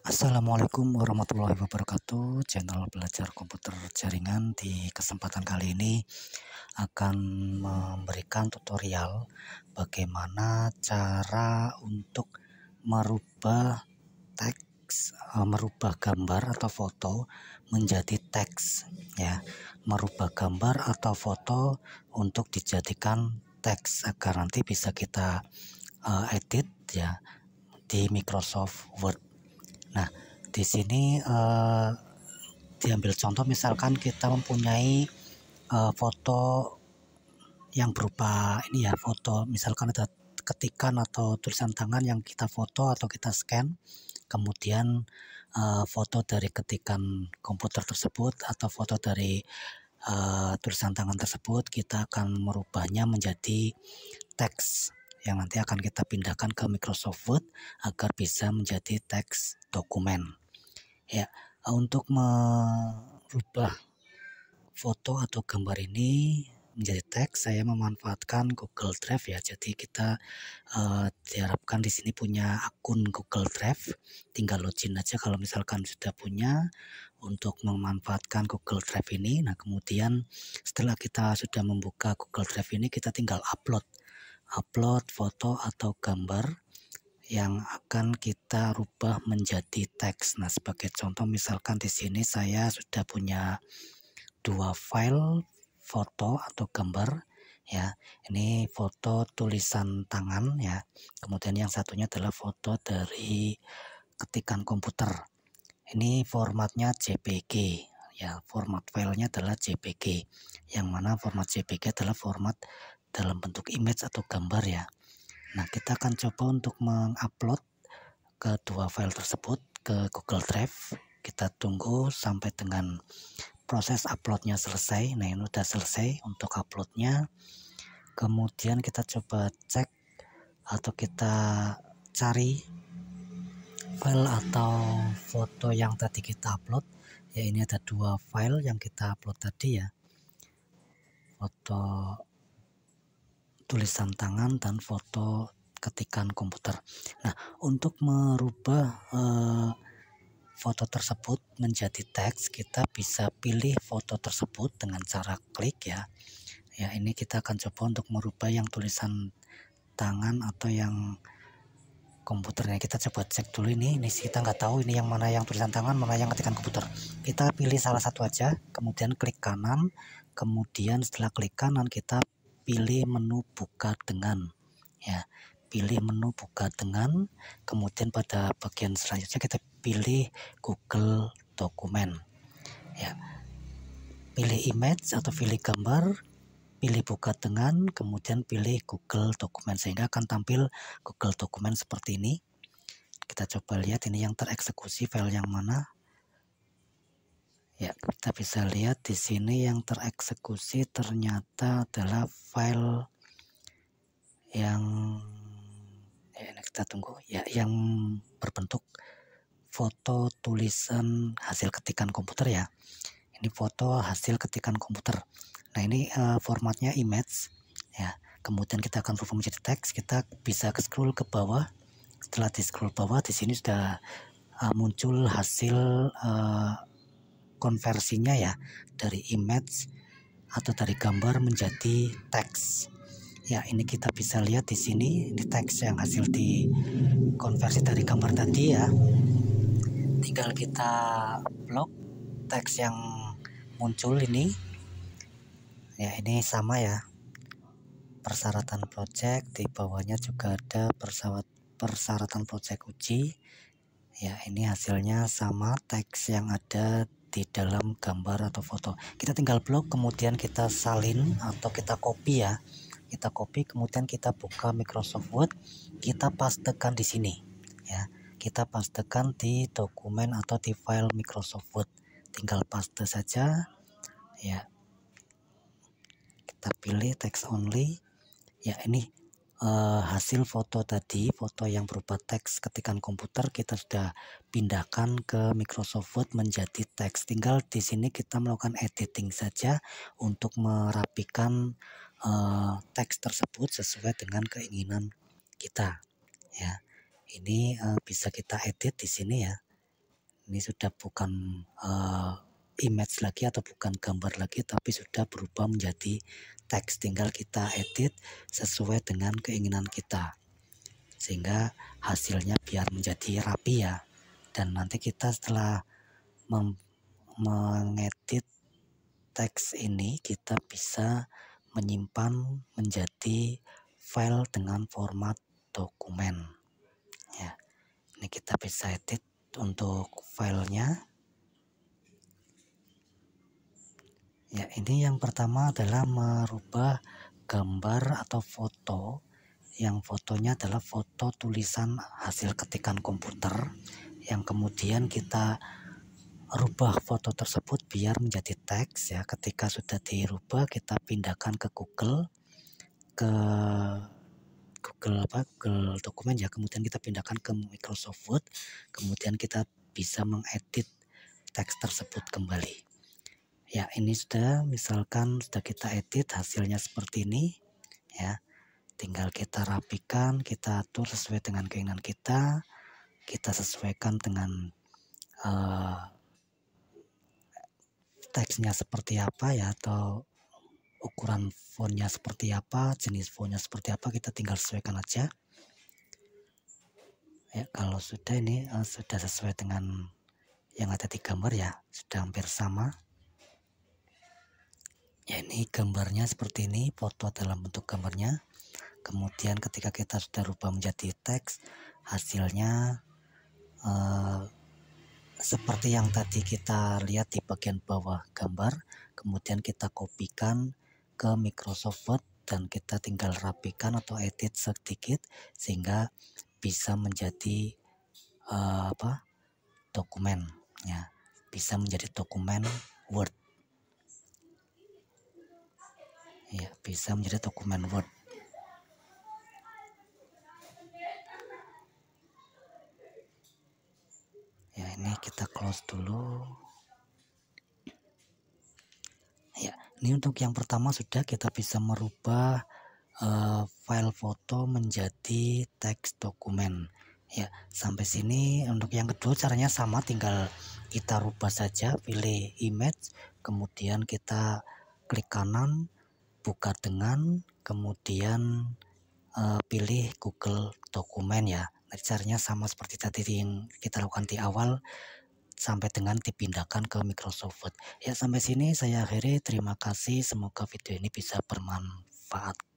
Assalamualaikum warahmatullahi wabarakatuh. Channel belajar komputer jaringan di kesempatan kali ini akan memberikan tutorial bagaimana cara untuk merubah teks, merubah gambar atau foto menjadi teks, ya, merubah gambar atau foto untuk dijadikan teks agar nanti bisa kita edit ya di Microsoft Word. Nah, di sini diambil contoh misalkan kita mempunyai foto yang berupa ini ya, foto misalkan ada ketikan atau tulisan tangan yang kita foto atau kita scan, kemudian foto dari ketikan komputer tersebut atau foto dari tulisan tangan tersebut kita akan merubahnya menjadi teks yang nanti akan kita pindahkan ke Microsoft Word agar bisa menjadi teks dokumen. Ya, untuk merubah foto atau gambar ini menjadi teks, saya memanfaatkan Google Drive ya. Jadi kita diharapkan di sini punya akun Google Drive. Tinggal login aja kalau misalkan sudah punya untuk memanfaatkan Google Drive ini. Nah, kemudian setelah kita sudah membuka Google Drive ini, kita tinggal upload foto atau gambar yang akan kita rubah menjadi teks. Nah, sebagai contoh misalkan di sini saya sudah punya dua file foto atau gambar ya. Ini foto tulisan tangan ya. Kemudian yang satunya adalah foto dari ketikan komputer. Ini formatnya JPG ya. Format filenya adalah JPG. Yang mana format JPG adalah format dalam bentuk image atau gambar ya. Nah, kita akan coba untuk mengupload kedua file tersebut ke Google Drive. Kita tunggu sampai dengan proses uploadnya selesai. Nah, ini udah selesai untuk uploadnya. Kemudian kita coba cek atau kita cari file atau foto yang tadi kita upload. Ya, ini ada dua file yang kita upload tadi ya. Foto tulisan tangan dan foto ketikan komputer. Nah, untuk merubah foto tersebut menjadi teks, kita bisa pilih foto tersebut dengan cara klik ya. Ya, ini kita akan coba untuk merubah yang tulisan tangan atau yang komputernya. Kita coba cek dulu ini kita nggak tahu ini yang mana yang tulisan tangan, mana yang ketikan komputer. Kita pilih salah satu aja, kemudian klik kanan, kemudian setelah klik kanan kita pilih menu buka dengan ya, pilih menu buka dengan, kemudian pada bagian selanjutnya kita pilih Google Dokumen ya, pilih image atau pilih gambar, pilih buka dengan, kemudian pilih Google Dokumen sehingga akan tampil Google Dokumen seperti ini. Kita coba lihat ini yang tereksekusi file yang mana. Ya, kita bisa lihat di sini yang tereksekusi ternyata adalah file yang ini kita tunggu ya, yang berbentuk foto tulisan hasil ketikan komputer ya. Ini foto hasil ketikan komputer. Nah, ini formatnya image ya. Kemudian kita akan rubah menjadi teks. Kita bisa scroll ke bawah. Setelah di scroll bawah, di sini sudah muncul hasil konversinya ya, dari image atau dari gambar menjadi teks. Ya, ini kita bisa lihat di sini, ini teks yang hasil dikonversi dari gambar tadi ya. Tinggal kita blok teks yang muncul ini. Ya, ini sama ya. Persyaratan project, di bawahnya juga ada persyaratan project uji. Ya, ini hasilnya sama teks yang ada di dalam gambar atau foto. Kita tinggal blok, kemudian kita salin atau kita copy ya. Kita copy, kemudian kita buka Microsoft Word, kita pastekan di sini ya. Kita pastekan di dokumen atau di file Microsoft Word. Tinggal paste saja ya. Kita pilih text only. Ya, ini hasil foto tadi, foto yang berupa teks ketikan komputer kita sudah pindahkan ke Microsoft Word menjadi teks. Tinggal di sini kita melakukan editing saja untuk merapikan teks tersebut sesuai dengan keinginan kita. Ya, Ini bisa kita edit di sini ya. Ini sudah bukan image lagi atau bukan gambar lagi, tapi sudah berubah menjadi teks. Tinggal kita edit sesuai dengan keinginan kita, sehingga hasilnya biar menjadi rapi ya. Dan nanti kita setelah mengedit teks ini, kita bisa menyimpan menjadi file dengan format dokumen ya. Ini kita bisa edit untuk filenya ya. Ini yang pertama adalah merubah gambar atau foto, yang fotonya adalah foto tulisan hasil ketikan komputer, yang kemudian kita rubah foto tersebut biar menjadi teks ya. Ketika sudah dirubah, kita pindahkan ke Google Google dokumen ya, kemudian kita pindahkan ke Microsoft Word, kemudian kita bisa mengedit teks tersebut kembali ya. Ini sudah, misalkan sudah kita edit, hasilnya seperti ini ya. Tinggal kita rapikan, kita atur sesuai dengan keinginan kita sesuaikan dengan teksnya seperti apa ya, atau ukuran fontnya seperti apa, jenis fontnya seperti apa, kita tinggal sesuaikan aja ya. Kalau sudah ini sudah sesuai dengan yang ada di gambar ya, sudah hampir sama ya. Ini gambarnya seperti ini, foto dalam bentuk gambarnya. Kemudian ketika kita sudah rubah menjadi teks, hasilnya seperti yang tadi kita lihat di bagian bawah gambar. Kemudian kita kopikan ke Microsoft Word dan kita tinggal rapikan atau edit sedikit sehingga bisa menjadi dokumen ya, bisa menjadi dokumen Word ya, bisa menjadi dokumen Word. Ya, ini kita close dulu ya. Ini untuk yang pertama sudah kita bisa merubah file foto menjadi teks dokumen ya. Sampai sini. Untuk yang kedua caranya sama, tinggal kita rubah saja, pilih image, kemudian kita klik kanan, buka dengan, kemudian pilih Google dokumen ya. Nah, caranya sama seperti tadi yang kita lakukan di awal, sampai dengan dipindahkan ke Microsoft Word ya. Sampai sini saya akhiri, terima kasih, semoga video ini bisa bermanfaat.